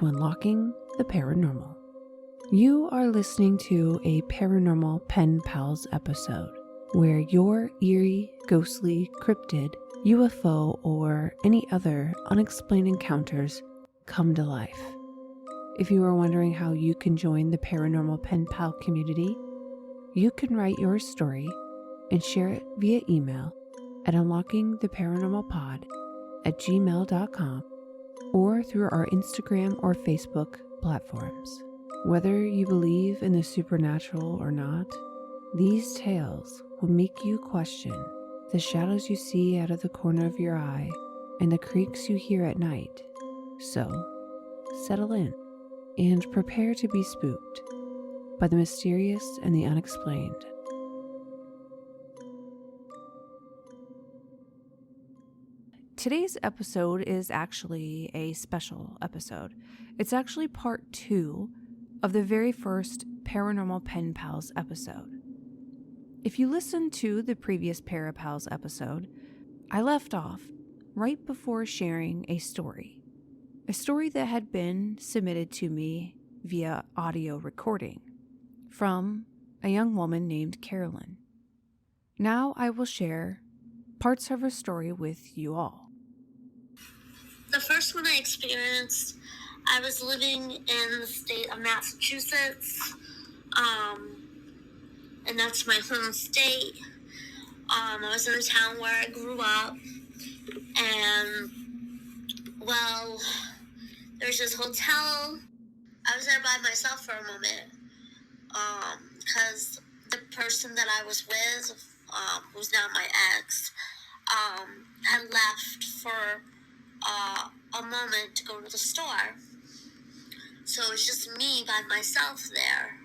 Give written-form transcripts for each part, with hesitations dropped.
to Unlocking the Paranormal. You are listening to a Paranormal Pen Pals episode where your eerie, ghostly, cryptid, UFO, or any other unexplained encounters come to life. If you are wondering how you can join the Paranormal Pen Pal community, you can write your story and share it via email at unlockingtheparanormalpod@gmail.com or through our Instagram or Facebook platforms. Whether you believe in the supernatural or not, these tales will make you question the shadows you see out of the corner of your eye and the creaks you hear at night. So, settle in and prepare to be spooked by the mysterious and the unexplained. Today's episode is actually a special episode. It's actually part 2 of the very first Paranormal Pen Pals episode. If you listened to the previous Parapals episode, I left off right before sharing a story that had been submitted to me via audio recording from a young woman named Carolyn. Now I will share parts of her story with you all. The first one I experienced, I was living in the state of Massachusetts, and that's my home state. I was in a town where I grew up, and, well, there's this hotel. I was there by myself for a moment, because the person that I was with, who's now my ex, had left for a moment to go to the store. So it was just me by myself there.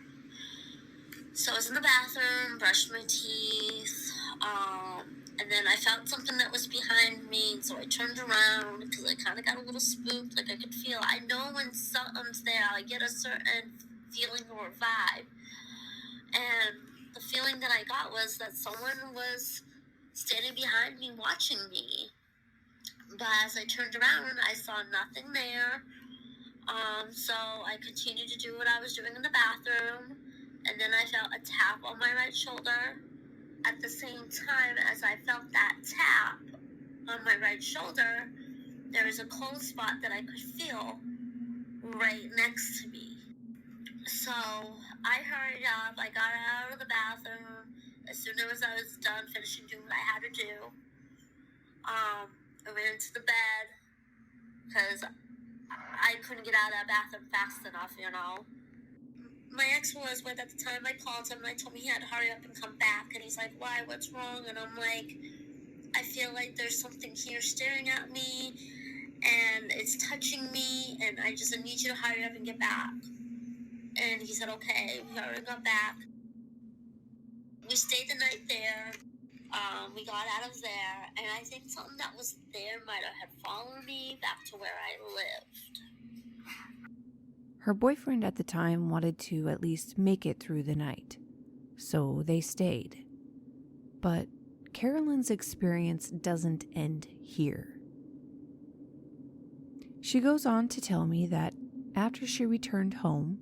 So I was in the bathroom, brushed my teeth, and then I felt something that was behind me, and so I turned around because I kind of got a little spooked, like I could feel. I know when something's there, I get a certain feeling or vibe, and the feeling that I got was that someone was standing behind me watching me. But as I turned around, I saw nothing there. So I continued to do what I was doing in the bathroom, and then I felt a tap on my right shoulder. At the same time as I felt that tap on my right shoulder, there was a cold spot that I could feel right next to me. So I hurried up. I got out of the bathroom as soon as I was done finishing doing what I had to do. I went into the bed because I couldn't get out of that bathroom fast enough, you know. My ex was with at the time. I called him and I told him he had to hurry up and come back. And he's like, why? What's wrong? And I'm like, I feel like there's something here staring at me and it's touching me, and I just need you to hurry up and get back. And he said, okay. We hurried and got back. We stayed the night there. We got out of there, and I think something that was there might have followed me back to where I lived. Her boyfriend at the time wanted to at least make it through the night, so they stayed. But Carolyn's experience doesn't end here. She goes on to tell me that after she returned home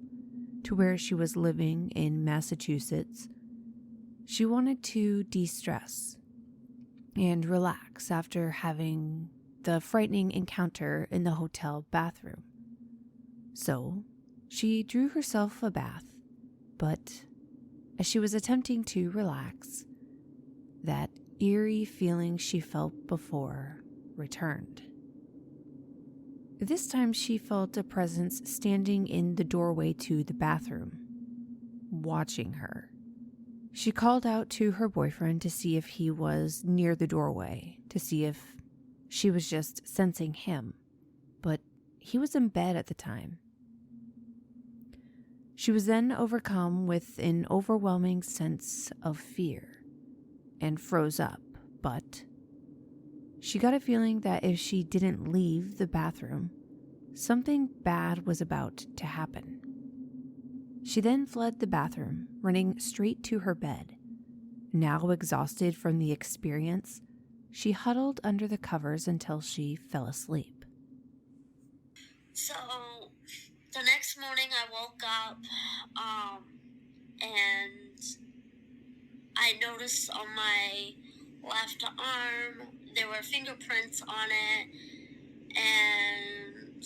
to where she was living in Massachusetts, she wanted to de-stress and relax after having the frightening encounter in the hotel bathroom. So, she drew herself a bath, but as she was attempting to relax, that eerie feeling she felt before returned. This time she felt a presence standing in the doorway to the bathroom, watching her. She called out to her boyfriend to see if he was near the doorway, to see if she was just sensing him, but he was in bed at the time. She was then overcome with an overwhelming sense of fear and froze up, but she got a feeling that if she didn't leave the bathroom, something bad was about to happen. She then fled the bathroom, running straight to her bed. Now exhausted from the experience, she huddled under the covers until she fell asleep. So the next morning I woke up, and I noticed on my left arm there were fingerprints on it, and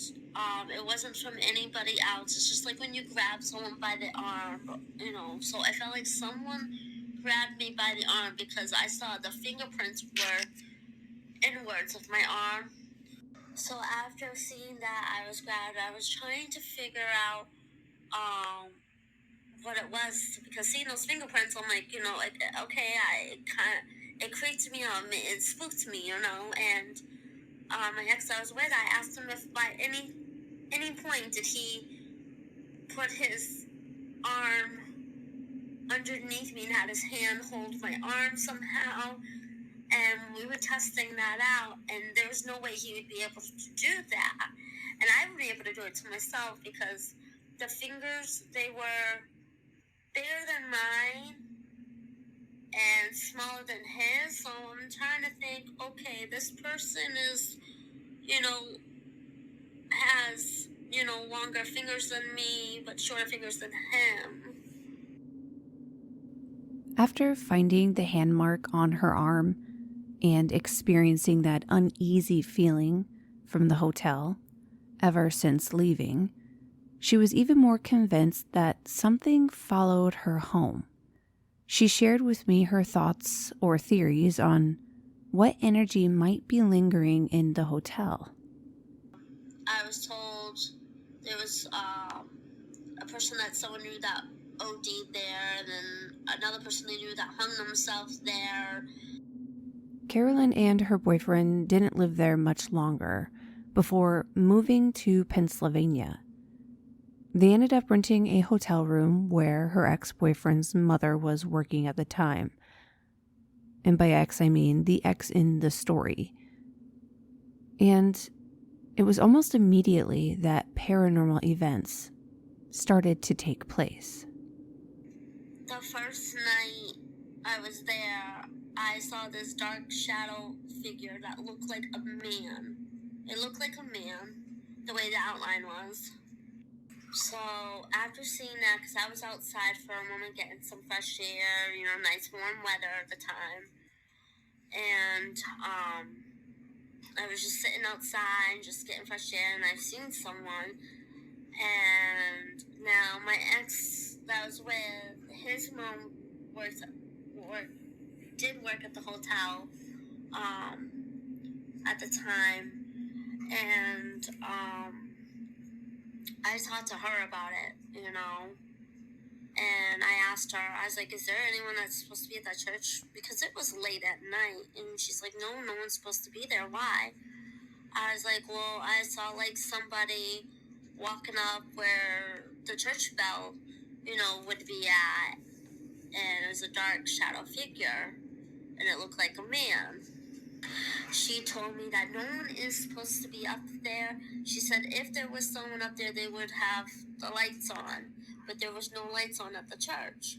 it wasn't from anybody else. It's just like when you grab someone by the arm, so I felt like someone grabbed me by the arm because I saw the fingerprints were inwards of my arm. So after seeing that I was grabbed, I was trying to figure out what it was, because seeing those fingerprints, I'm like, it creeped me out, it spooked me, and my ex I was with, I asked him if by any point did he put his arm underneath me and had his hand hold my arm somehow, and we were testing that out, and there was no way he would be able to do that, and I would be able to do it to myself because the fingers, they were bigger than mine and smaller than his, so I'm trying to think, okay, this person is, has, longer fingers than me, but shorter fingers than him. After finding the hand mark on her arm and experiencing that uneasy feeling from the hotel ever since leaving, she was even more convinced that something followed her home. She shared with me her thoughts or theories on what energy might be lingering in the hotel. I was told there was a person that someone knew that OD'd there, and then another person they knew that hung themselves there. Carolyn and her boyfriend didn't live there much longer before moving to Pennsylvania. They ended up renting a hotel room where her ex-boyfriend's mother was working at the time. And by ex, I mean the ex in the story. And it was almost immediately that paranormal events started to take place. The first night I was there, I saw this dark shadow figure that looked like a man. It looked like a man, the way the outline was. So after seeing that, because I was outside for a moment getting some fresh air, nice warm weather at the time, and I was just sitting outside, just getting fresh air, and I've seen someone. And now my ex that I was with, his mom did work at the hotel at the time, and I talked to her about it, and I asked her, I was like, is there anyone that's supposed to be at that church? Because it was late at night, and she's like, no one's supposed to be there. Why? I was like, well, I saw like somebody walking up where the church bell, would be at, and it was a dark shadow figure, and it looked like a man. She told me that no one is supposed to be up there. She said if there was someone up there, they would have the lights on, but there was no lights on at the church.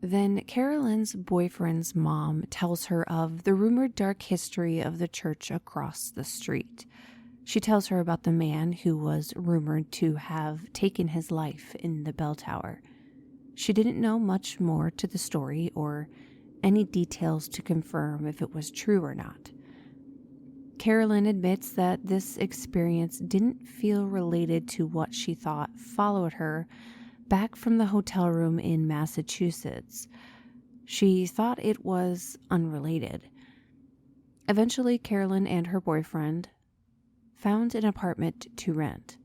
Then Carolyn's boyfriend's mom tells her of the rumored dark history of the church across the street. She tells her about the man who was rumored to have taken his life in the bell tower. She didn't know much more to the story or any details to confirm if it was true or not. Carolyn admits that this experience didn't feel related to what she thought followed her back from the hotel room in Massachusetts. She thought it was unrelated. Eventually, Carolyn and her boyfriend found an apartment to rent.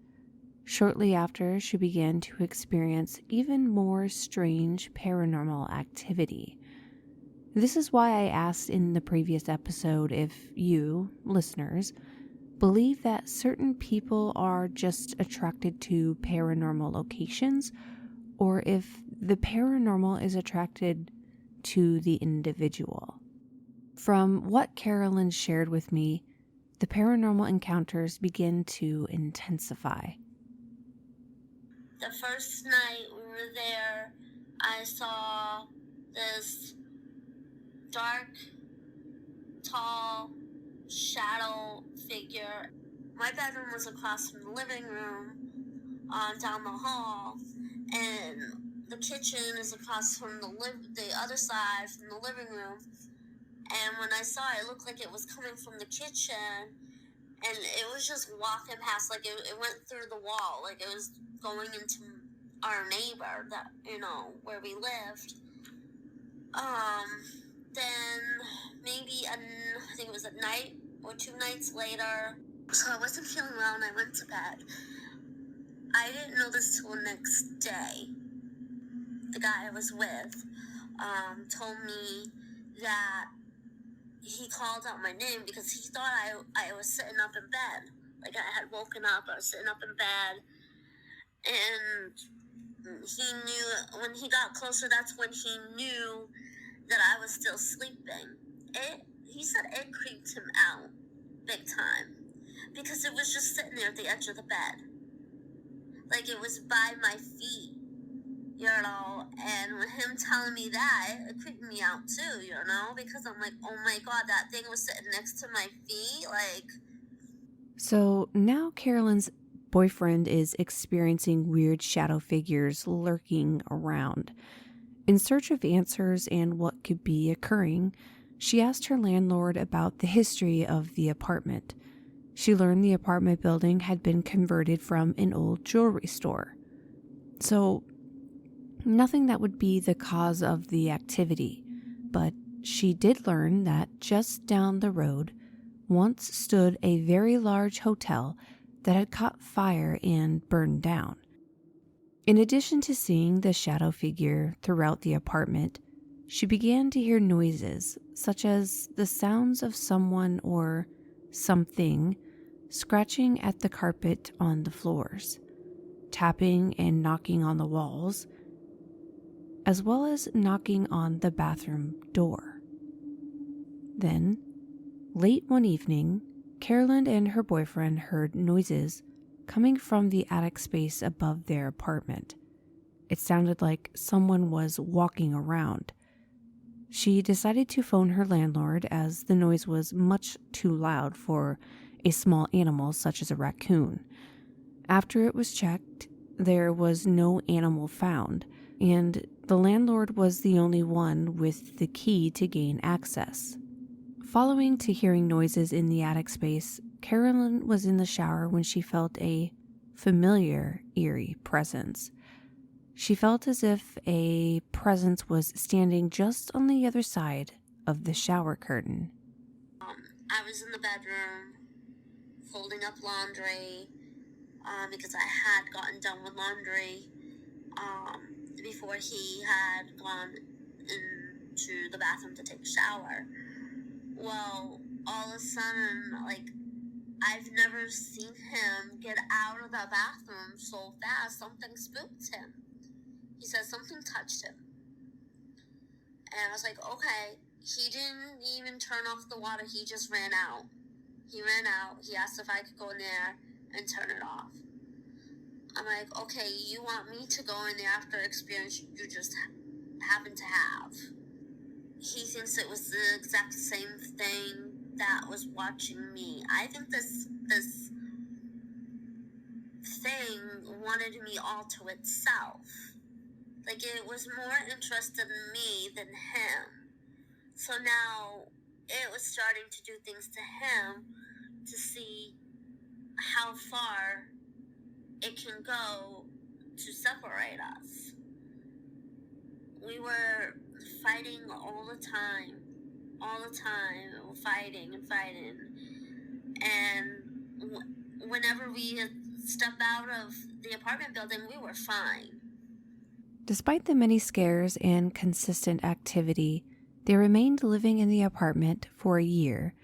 Shortly after, she began to experience even more strange paranormal activity. This is why I asked in the previous episode if you, listeners, believe that certain people are just attracted to paranormal locations, or if the paranormal is attracted to the individual. From what Carolyn shared with me, the paranormal encounters begin to intensify. The first night we were there, I saw this dark, tall, shadow figure. My bedroom was across from the living room, down the hall, and the kitchen is across from the other side from the living room. And when I saw it, it looked like it was coming from the kitchen, and it was just walking past, like it went through the wall, like it was going into our neighbor that, where we lived. Then maybe I think it was a night or 2 nights later, so I wasn't feeling well and I went to bed. I didn't know this till the next day. The guy I was with told me that he called out my name because he thought I was sitting up in bed. Like I had woken up, I was sitting up in bed, and he knew, when he got closer, that's when he knew that I was still sleeping. He said it creeped him out big time because it was just sitting there at the edge of the bed. Like it was by my feet, and with him telling me that, it creeped me out too, because I'm like, oh my God, that thing was sitting next to my feet, like. So now Carolyn's boyfriend is experiencing weird shadow figures lurking around. In search of answers and what could be occurring, she asked her landlord about the history of the apartment. She learned the apartment building had been converted from an old jewelry store. So, nothing that would be the cause of the activity, but she did learn that just down the road once stood a very large hotel that had caught fire and burned down. In addition to seeing the shadow figure throughout the apartment, she began to hear noises such as the sounds of someone or something scratching at the carpet on the floors, tapping and knocking on the walls, as well as knocking on the bathroom door. Then, late one evening, Carolyn and her boyfriend heard noises coming from the attic space above their apartment. It sounded like someone was walking around. She decided to phone her landlord as the noise was much too loud for a small animal such as a raccoon. After it was checked, there was no animal found, and the landlord was the only one with the key to gain access. Following to hearing noises in the attic space, Carolyn was in the shower when she felt a familiar, eerie presence. She felt as if a presence was standing just on the other side of the shower curtain. I was in the bedroom folding up laundry because I had gotten done with laundry before he had gone into the bathroom to take a shower. Well, all of a sudden, like, I've never seen him get out of the bathroom so fast. Something spooked him. He said something touched him. And I was like, okay. He didn't even turn off the water. He just ran out. He ran out. He asked if I could go in there and turn it off. I'm like, okay, you want me to go in there after experience you just happened to have. He thinks it was the exact same thing that was watching me. I think this thing wanted me all to itself. Like, it was more interested in me than him. So now it was starting to do things to him to see how far it can go to separate us. We were fighting all the time, fighting. And whenever we step out of the apartment building, we were fine. Despite the many scares and consistent activity, they remained living in the apartment for a year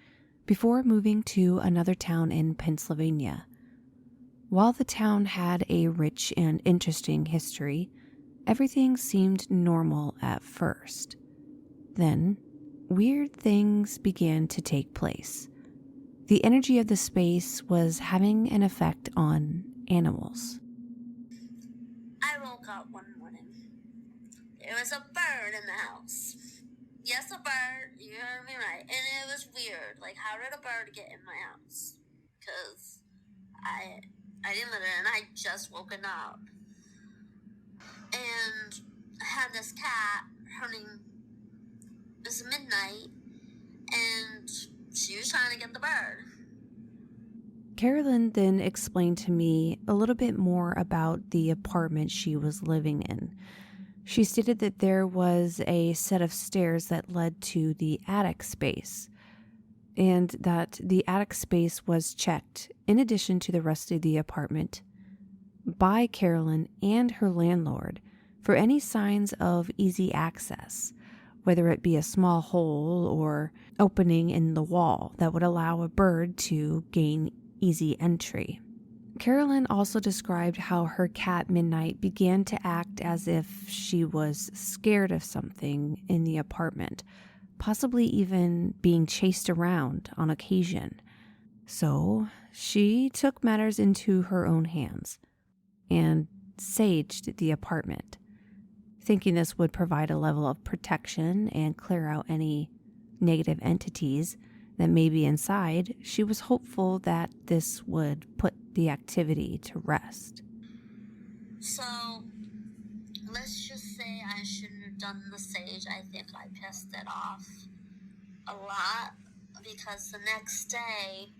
before moving to another town in Pennsylvania. While the town had a rich and interesting history, everything seemed normal at first. Then, weird things began to take place. The energy of the space was having an effect on animals. I woke up one morning. There was a bird in the house. Yes, a bird. You heard me right. And it was weird. Like, how did a bird get in my house? Because I I didn't live there, and I just woken up. And I had this cat. Her name was Midnight, and she was trying to get the bird. Carolyn then explained to me a little bit more about the apartment she was living in. She stated that there was a set of stairs that led to the attic space, and that the attic space was checked, in addition to the rest of the apartment, by Carolyn and her landlord for any signs of easy access, whether it be a small hole or opening in the wall that would allow a bird to gain easy entry. Carolyn also described how her cat Midnight began to act as if she was scared of something in the apartment, possibly even being chased around on occasion. So she took matters into her own hands and saged the apartment, thinking this would provide a level of protection and clear out any negative entities that may be inside. She was hopeful that this would put the activity to rest. So, let's just say I shouldn't have done the sage. I think I pissed it off a lot, because the next day,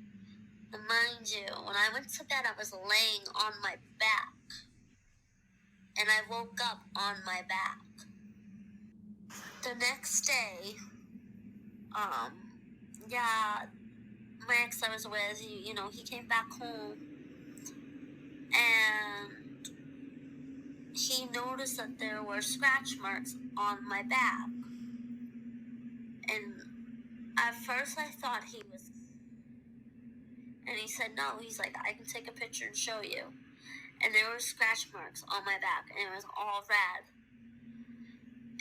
mind you, when I went to bed, I was laying on my back, and I woke up on my back. The next day, my ex I was with, he came back home, and he noticed that there were scratch marks on my back. And at first I thought he was, and he said no. He's like, I can take a picture and show you. And there were scratch marks on my back, and it was all red.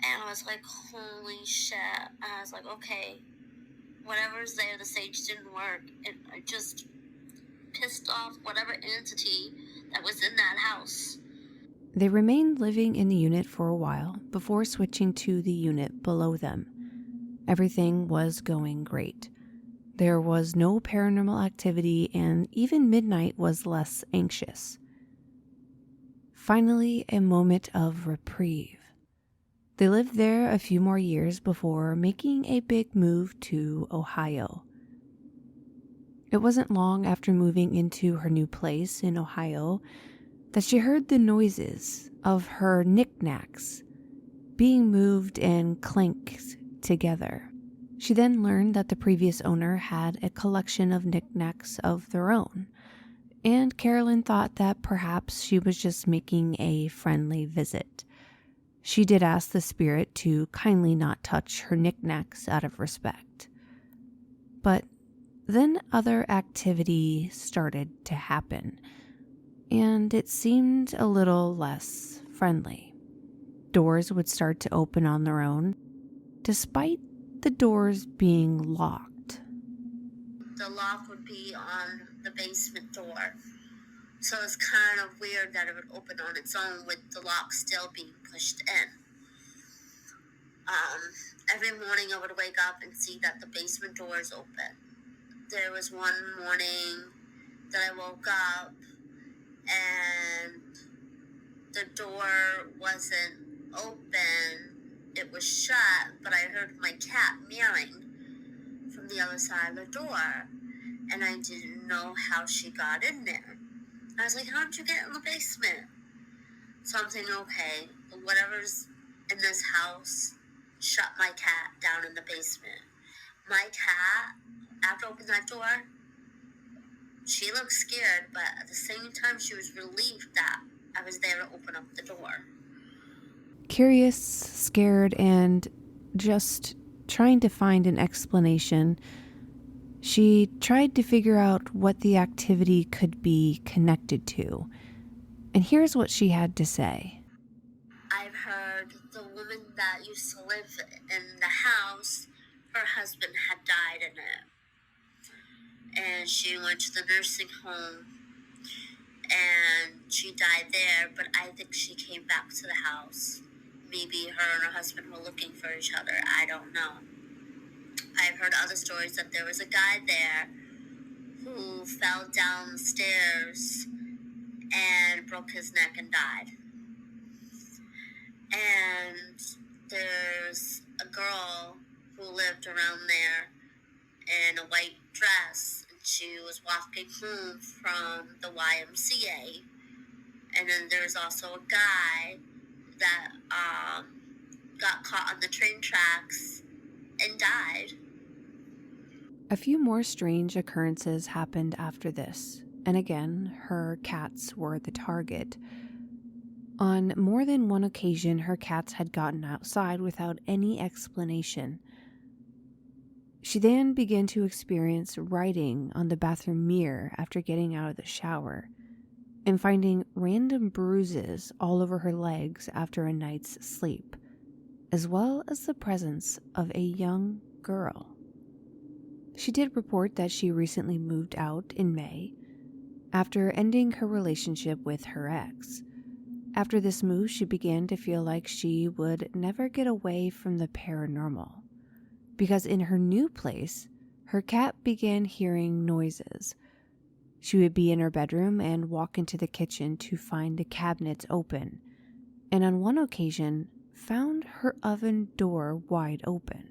And I was like, holy shit. And I was like, okay, whatever's there, the sage didn't work. And I just pissed off whatever entity that was in that house. They remained living in the unit for a while before switching to the unit below them. Everything was going great. There was no paranormal activity, and even Midnight was less anxious. Finally, a moment of reprieve. They lived there a few more years before making a big move to Ohio. It wasn't long after moving into her new place in Ohio that she heard the noises of her knickknacks being moved and clanked together. She then learned that the previous owner had a collection of knickknacks of their own, and Carolyn thought that perhaps she was just making a friendly visit. She did ask the spirit to kindly not touch her knickknacks out of respect. But then other activity started to happen, and it seemed a little less friendly. Doors would start to open on their own, despite the doors being locked. The lock would be on the basement door. So it's kind of weird that it would open on its own with the lock still being pushed in. Every morning I would wake up and see that the basement door is open. There was one morning that I woke up and the door wasn't open. It was shut, but I heard my cat meowing from the other side of the door, and I didn't know how she got in there. I was like, how did you get in the basement? So I'm thinking, okay, whatever's in this house shut my cat down in the basement. My cat, after opening that door, she looked scared, but at the same time she was relieved that I was there to open up the door. Curious, scared, and just trying to find an explanation, she tried to figure out what the activity could be connected to. And here's what she had to say. I've heard the woman that used to live in the house, her husband had died in it. And she went to the nursing home and she died there, but I think she came back to the house. Maybe her and her husband were looking for each other. I don't know. I've heard other stories that there was a guy there who fell down the stairs and broke his neck and died. And there's a girl who lived around there in a white dress, and she was walking home from the YMCA. And then there's also a guy that got caught on the train tracks and died. A few more strange occurrences happened after this, and again, her cats were the target. On more than one occasion, her cats had gotten outside without any explanation. She then began to experience writing on the bathroom mirror after getting out of the shower, and finding random bruises all over her legs after a night's sleep, as well as the presence of a young girl. She did report that she recently moved out in May after ending her relationship with her ex. After this move, she began to feel like she would never get away from the paranormal, because in her new place, her cat began hearing noises. She would be in her bedroom and walk into the kitchen to find the cabinets open, and on one occasion found her oven door wide open,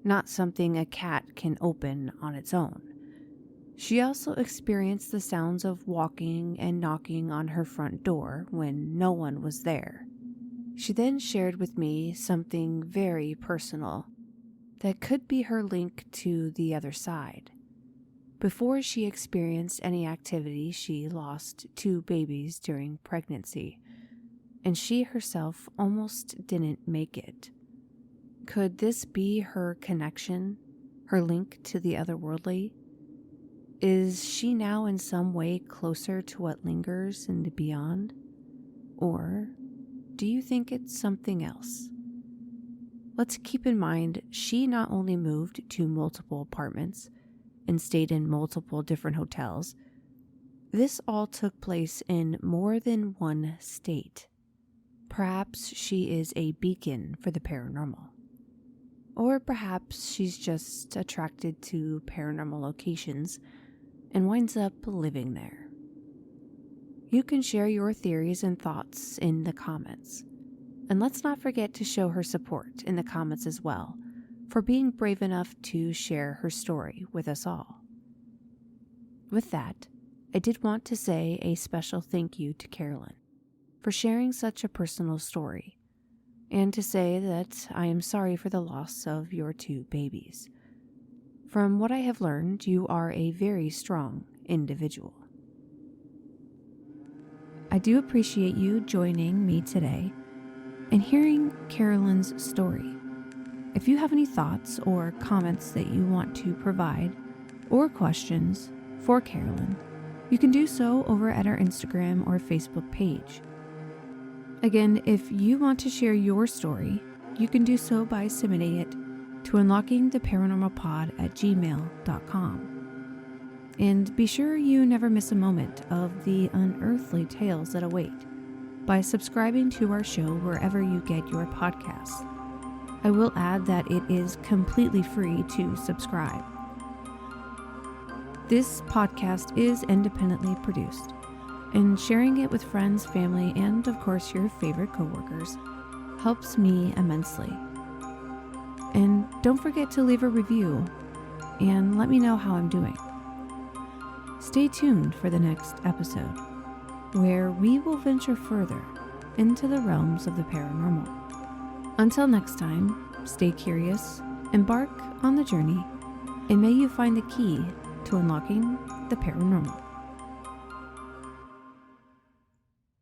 not something a cat can open on its own. She also experienced the sounds of walking and knocking on her front door when no one was there. She then shared with me something very personal that could be her link to the other side. Before she experienced any activity, she lost 2 babies during pregnancy, and she herself almost didn't make it. Could this be her connection, her link to the otherworldly? Is she now in some way closer to what lingers in the beyond? Or do you think it's something else? Let's keep in mind she not only moved to multiple apartments and stayed in multiple different hotels, this all took place in more than one state. Perhaps she is a beacon for the paranormal. Or perhaps she's just attracted to paranormal locations and winds up living there. You can share your theories and thoughts in the comments. And let's not forget to show her support in the comments as well for being brave enough to share her story with us all. With that, I did want to say a special thank you to Carolyn for sharing such a personal story, and to say that I am sorry for the loss of your 2 babies. From what I have learned, you are a very strong individual. I do appreciate you joining me today and hearing Carolyn's story. If you have any thoughts or comments that you want to provide, or questions for Carolyn, you can do so over at our Instagram or Facebook page. Again, if you want to share your story, you can do so by submitting it to unlockingtheparanormalpod@gmail.com. And be sure you never miss a moment of the unearthly tales that await by subscribing to our show wherever you get your podcasts. I will add that it is completely free to subscribe. This podcast is independently produced, and sharing it with friends, family, and of course your favorite coworkers helps me immensely. And don't forget to leave a review and let me know how I'm doing. Stay tuned for the next episode, where we will venture further into the realms of the paranormal. Until next time, stay curious, embark on the journey, and may you find the key to unlocking the paranormal.